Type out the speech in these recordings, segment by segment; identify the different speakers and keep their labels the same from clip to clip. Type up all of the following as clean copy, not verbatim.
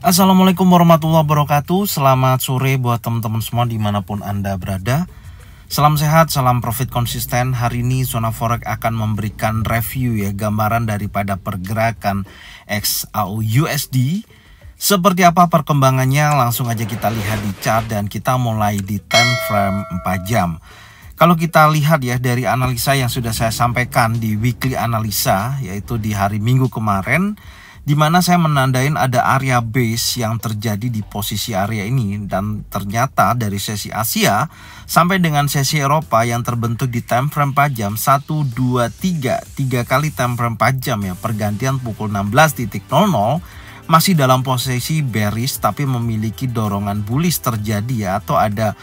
Speaker 1: Assalamualaikum warahmatullahi wabarakatuh. Selamat sore buat teman-teman semua dimanapun Anda berada. Salam sehat, salam profit konsisten. Hari ini Zona Forex akan memberikan review gambaran daripada pergerakan XAU/USD. Seperti apa perkembangannya, langsung aja kita lihat di chart dan kita mulai di time frame 4 jam. Kalau kita lihat dari analisa yang sudah saya sampaikan di weekly analisa, yaitu di hari Minggu kemarin, di mana saya menandain ada area base yang terjadi di posisi area ini, dan ternyata dari sesi Asia sampai dengan sesi Eropa yang terbentuk di time frame 4 jam 1, 2, 3 kali time frame 4 jam pergantian pukul 16.00 masih dalam posisi bearish, tapi memiliki dorongan bullish terjadi atau ada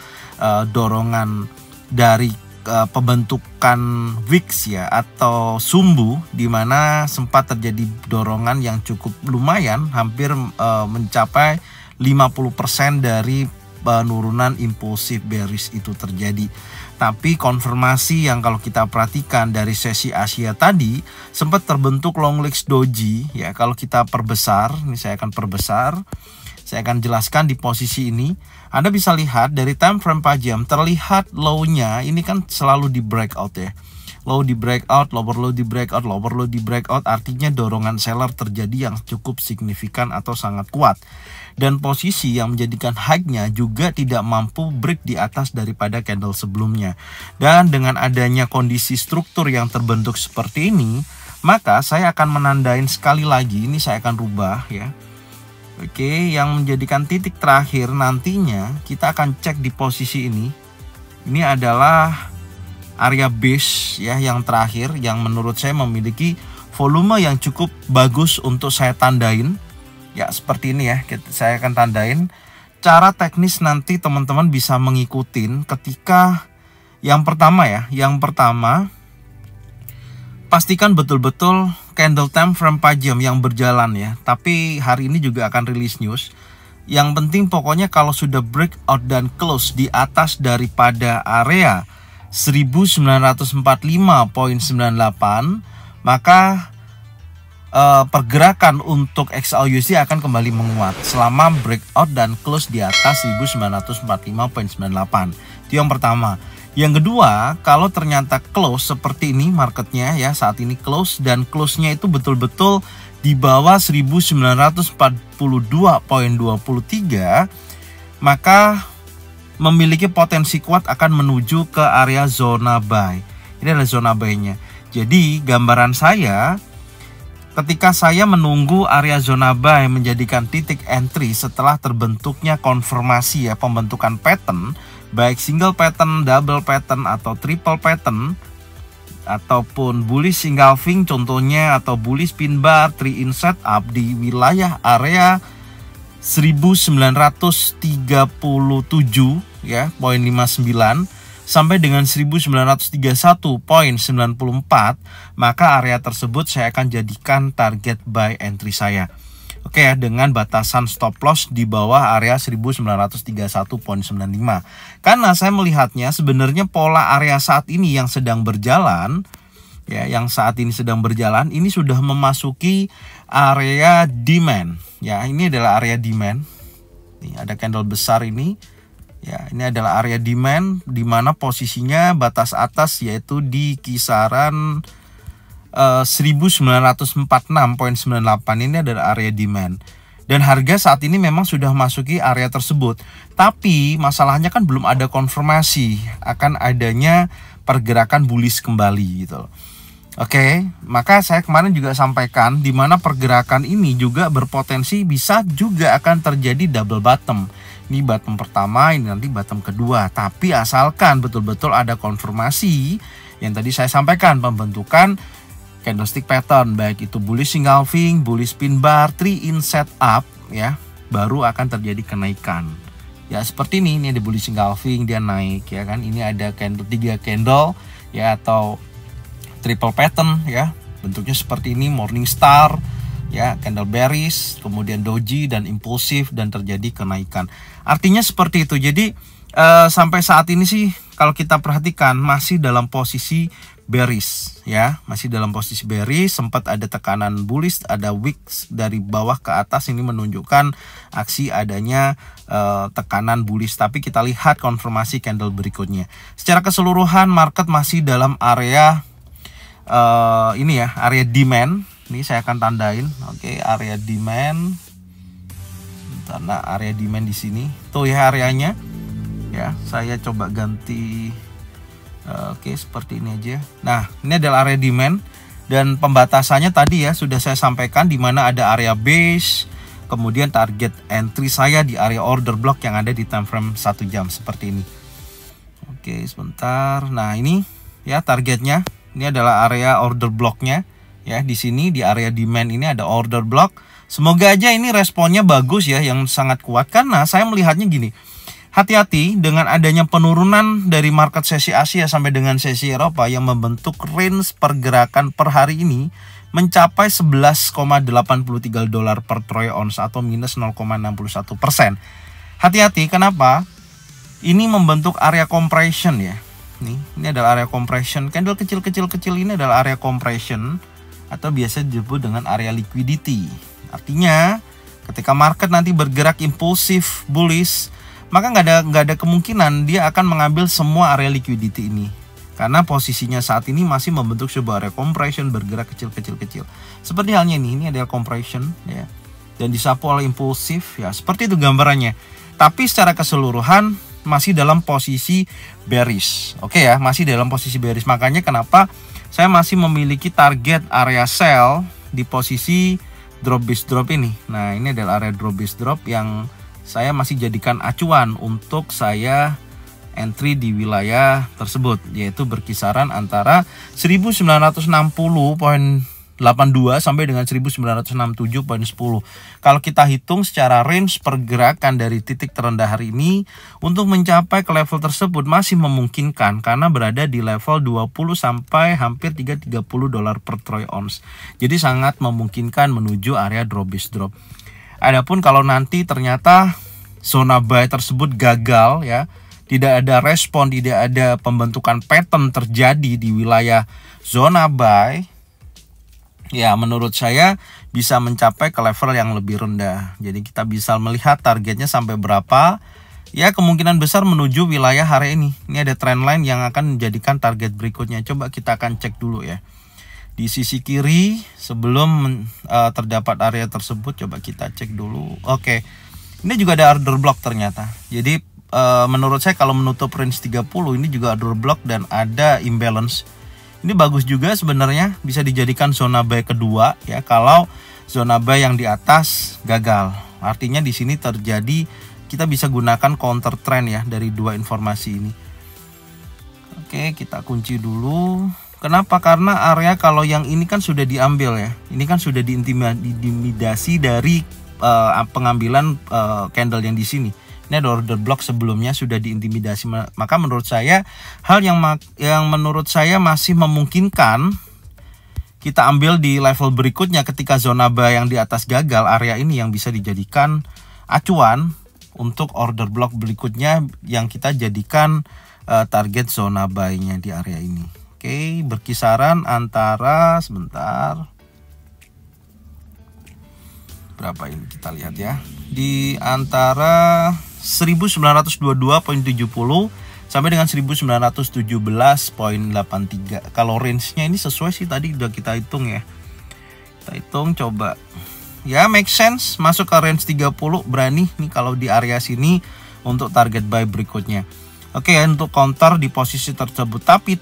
Speaker 1: dorongan dari pembentukan wicks atau sumbu, di mana sempat terjadi dorongan yang cukup lumayan, hampir mencapai 50% dari penurunan impulsif bearish itu terjadi. Tapi konfirmasi yang kalau kita perhatikan dari sesi Asia tadi sempat terbentuk long legs doji kalau kita perbesar, ini saya akan perbesar. Saya akan jelaskan di posisi ini. Anda bisa lihat dari time frame 4 jam terlihat low-nya ini kan selalu di breakout Low di breakout, lower low di breakout, lower low di breakout, artinya dorongan seller terjadi yang cukup signifikan atau sangat kuat. Dan posisi yang menjadikan high-nya juga tidak mampu break di atas daripada candle sebelumnya. Dan dengan adanya kondisi struktur yang terbentuk seperti ini, maka saya akan menandain sekali lagi, ini saya akan rubah Oke, yang menjadikan titik terakhir nantinya kita akan cek di posisi ini. Ini adalah area base yang terakhir, yang menurut saya memiliki volume yang cukup bagus untuk saya tandain. Seperti ini saya akan tandain. Cara teknis nanti teman-teman bisa mengikutin ketika yang pertama pastikan betul-betul candle time frame 4 jam yang berjalan Tapi hari ini juga akan rilis news. Yang penting pokoknya kalau sudah breakout dan close di atas daripada area 1945.98, maka pergerakan untuk XAU/USD akan kembali menguat selama breakout dan close di atas 1945.98. Itu yang pertama. Yang kedua, kalau ternyata close seperti ini marketnya saat ini close, dan close-nya itu betul-betul di bawah 1942.23, maka memiliki potensi kuat akan menuju ke area zona buy. Ini adalah zona buy-nya. Jadi gambaran saya, ketika saya menunggu area zona buy menjadikan titik entry setelah terbentuknya konfirmasi pembentukan pattern, baik single pattern, double pattern, atau triple pattern, ataupun bullish engulfing contohnya, atau bullish pin bar, 3-in setup di wilayah area 1937 0.59 sampai dengan 1931.94, maka area tersebut saya akan jadikan target buy entry saya. Oke dengan batasan stop loss di bawah area 1931.95. Karena saya melihatnya sebenarnya pola area saat ini yang sedang berjalan, ini sudah memasuki area demand. Ini adalah area demand. Nih, ada candle besar ini. Ini adalah area demand di mana posisinya batas atas yaitu di kisaran 1946.98. Ini adalah area demand, dan harga saat ini memang sudah masuki area tersebut, tapi masalahnya kan belum ada konfirmasi akan adanya pergerakan bullish kembali Oke, maka saya kemarin juga sampaikan di mana pergerakan ini juga berpotensi bisa juga akan terjadi double bottom. Ini bottom pertama, ini nanti bottom kedua, tapi asalkan betul-betul ada konfirmasi yang tadi saya sampaikan, pembentukan candlestick pattern, baik itu bullish engulfing, bullish pin bar, 3-in setup baru akan terjadi kenaikan. Seperti ini ada bullish engulfing, dia naik ini ada candle 3 candle atau triple pattern bentuknya seperti ini, morning star candle bearish, kemudian doji dan impulsif, dan terjadi kenaikan. Artinya seperti itu. Jadi sampai saat ini sih kalau kita perhatikan masih dalam posisi bearish ya, masih dalam posisi bearish. Sempat ada tekanan bullish, ada wicks dari bawah ke atas, ini menunjukkan aksi adanya tekanan bullish. Tapi kita lihat konfirmasi candle berikutnya. Secara keseluruhan market masih dalam area ini ya, area demand. Ini saya akan tandain. Oke, area demand. Karena area demand di sini tuh ya areanya ya. Saya coba ganti. Oke, seperti ini aja. Nah, ini adalah area demand dan pembatasannya tadi ya sudah saya sampaikan, di mana ada area base, kemudian target entry saya di area order block yang ada di time frame 1 jam seperti ini. Oke, sebentar. Nah, ini ya targetnya. Ini adalah area order blocknya ya. Di sini di area demand ini ada order block. Semoga aja ini responnya bagus ya, yang sangat kuat, karena saya melihatnya gini. Hati-hati dengan adanya penurunan dari market sesi Asia sampai dengan sesi Eropa yang membentuk range pergerakan per hari ini mencapai 11,83 dolar per troy ounce atau minus 0,61%. Hati-hati, kenapa? Ini membentuk area compression ya. Ini adalah area compression. Candle kecil-kecil ini adalah area compression atau biasa disebut dengan area liquidity. Artinya ketika market nanti bergerak impulsif bullish, maka nggak ada kemungkinan dia akan mengambil semua area liquidity ini, karena posisinya saat ini masih membentuk sebuah area compression, bergerak kecil-kecil. Seperti halnya ini adalah compression ya, dan disapu oleh impulsif ya, seperti itu gambarannya. Tapi secara keseluruhan masih dalam posisi bearish. Oke ya, masih dalam posisi bearish. Makanya kenapa saya masih memiliki target area sell di posisi drop base drop ini. Nah, ini adalah area drop base drop yang saya masih jadikan acuan untuk saya entry di wilayah tersebut, yaitu berkisaran antara 1960.82 sampai dengan 1967.10. Kalau kita hitung secara range pergerakan dari titik terendah hari ini untuk mencapai ke level tersebut masih memungkinkan, karena berada di level 20 sampai hampir 30 dolar per troy ounce. Jadi sangat memungkinkan menuju area drop base drop. Adapun kalau nanti ternyata zona buy tersebut gagal ya, tidak ada respon, tidak ada pembentukan pattern terjadi di wilayah zona buy, ya menurut saya bisa mencapai ke level yang lebih rendah. Jadi kita bisa melihat targetnya sampai berapa. Ya kemungkinan besar menuju wilayah hari ini. Ini ada trendline yang akan menjadikan target berikutnya. Coba kita akan cek dulu ya. Di sisi kiri sebelum terdapat area tersebut, coba kita cek dulu. Oke, ini juga ada order block ternyata. Jadi menurut saya kalau menutup range 30 ini juga order block dan ada imbalance. Ini bagus juga sebenarnya, bisa dijadikan zona buy kedua ya kalau zona buy yang di atas gagal. Artinya di sini terjadi, kita bisa gunakan counter trend ya dari dua informasi ini. Oke, kita kunci dulu. Kenapa? Karena area kalau yang ini kan sudah diambil ya. Ini kan sudah diintimidasi dari pengambilan candle yang di sini. Ini ada order block sebelumnya sudah diintimidasi. Maka menurut saya hal yang menurut saya masih memungkinkan kita ambil di level berikutnya ketika zona buy yang di atas gagal. Area ini yang bisa dijadikan acuan untuk order block berikutnya yang kita jadikan target zona buy-nya di area ini. Oke, berkisaran antara, sebentar, berapa ini kita lihat ya, di antara 1922.70 sampai dengan 1917.83. Kalau range-nya ini sesuai sih, tadi udah kita hitung ya. Kita hitung coba. Ya make sense, masuk ke range 30 berani nih kalau di area sini untuk target buy berikutnya. Oke, untuk counter di posisi tersebut. Tapi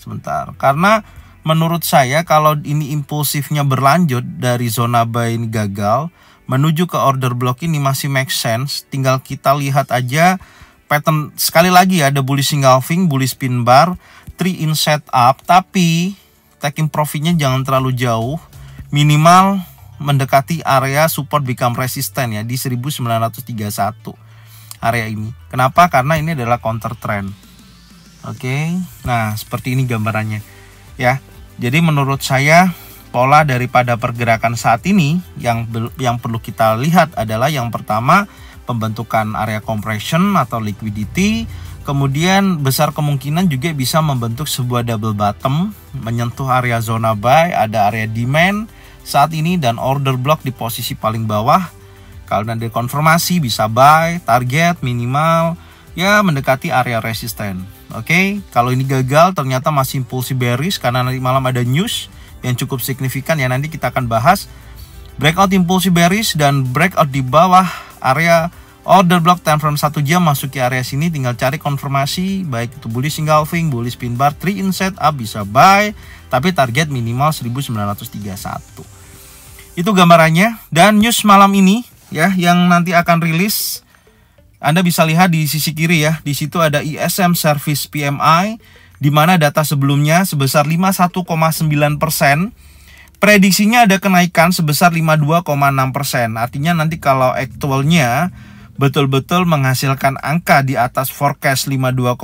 Speaker 1: sebentar, karena menurut saya kalau ini impulsifnya berlanjut dari zona buy ini gagal menuju ke order block ini masih make sense. Tinggal kita lihat aja pattern, sekali lagi ada bullish engulfing, bullish pin bar, 3 in setup, tapi taking profitnya jangan terlalu jauh, minimal mendekati area support become resistant ya di 1931 area ini. Kenapa? Karena ini adalah counter trend. Oke, nah seperti ini gambarannya ya. Jadi menurut saya pola daripada pergerakan saat ini yang perlu kita lihat adalah yang pertama pembentukan area compression atau liquidity, Kemudian besar kemungkinan juga bisa membentuk sebuah double bottom, menyentuh area zona buy, ada area demand saat ini dan order block di posisi paling bawah. Kalau nanti konfirmasi bisa buy, target minimal ya mendekati area resisten. Oke, kalau ini gagal ternyata masih impulsi bearish karena nanti malam ada news yang cukup signifikan ya, nanti kita akan bahas. Breakout impulsi bearish dan breakout di bawah area order block time frame 1 jam masuki area sini, tinggal cari konfirmasi baik itu bullish engulfing, bullish pin bar, 3 in setup bisa buy, tapi target minimal 1931. Itu gambarannya. Dan news malam ini ya yang nanti akan rilis, Anda bisa lihat di sisi kiri ya, di situ ada ISM Service PMI, di mana data sebelumnya sebesar 51,9%, prediksinya ada kenaikan sebesar 52,6%. Artinya nanti kalau aktualnya betul-betul menghasilkan angka di atas forecast 52,6%,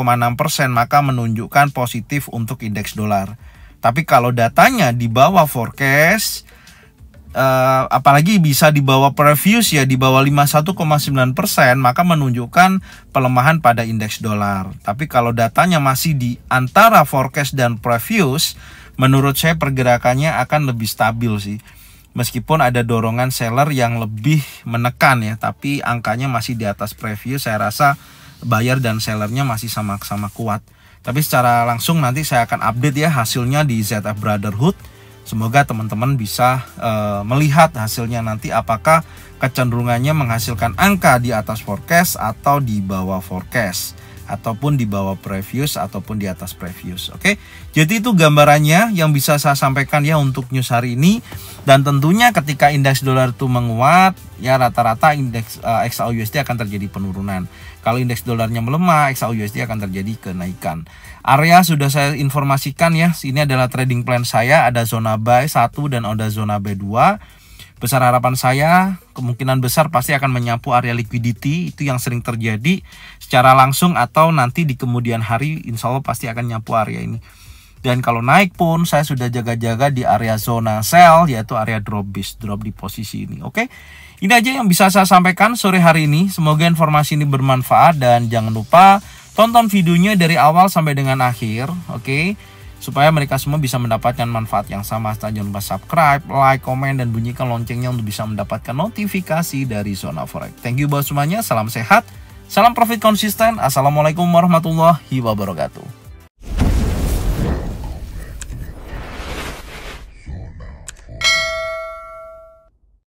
Speaker 1: maka menunjukkan positif untuk indeks dolar. Tapi kalau datanya di bawah forecast, apalagi bisa di bawah previous ya, di bawah 51,9%, maka menunjukkan pelemahan pada indeks dolar. Tapi kalau datanya masih di antara forecast dan previous, menurut saya pergerakannya akan lebih stabil sih. Meskipun ada dorongan seller yang lebih menekan ya, tapi angkanya masih di atas previous. Saya rasa buyer dan sellernya masih sama-sama kuat. Tapi secara langsung nanti saya akan update ya hasilnya di ZF Brotherhood. Semoga teman-teman bisa melihat hasilnya nanti apakah kecenderungannya menghasilkan angka di atas forecast atau di bawah forecast, ataupun di bawah previous ataupun di atas previous. Oke. Jadi itu gambarannya yang bisa saya sampaikan ya untuk news hari ini. Dan tentunya ketika indeks dolar itu menguat, ya rata-rata indeks XAUUSD akan terjadi penurunan. Kalau indeks dolarnya melemah, XAUUSD akan terjadi kenaikan. Area sudah saya informasikan ya. Ini adalah trading plan saya, ada zona buy 1 dan ada zona B2. Besar harapan saya, kemungkinan besar pasti akan menyapu area liquidity, itu yang sering terjadi secara langsung atau nanti di kemudian hari, insya Allah pasti akan nyapu area ini. Dan kalau naik pun saya sudah jaga-jaga di area zona sell, yaitu area drop di posisi ini. Oke, ini aja yang bisa saya sampaikan sore hari ini. Semoga informasi ini bermanfaat dan jangan lupa tonton videonya dari awal sampai dengan akhir. Oke, supaya mereka semua bisa mendapatkan manfaat yang sama. Jangan lupa subscribe, like, komen, dan bunyikan loncengnya untuk bisa mendapatkan notifikasi dari Zona Forex. Thank you buat semuanya, salam sehat, salam profit konsisten. Assalamualaikum warahmatullahi wabarakatuh.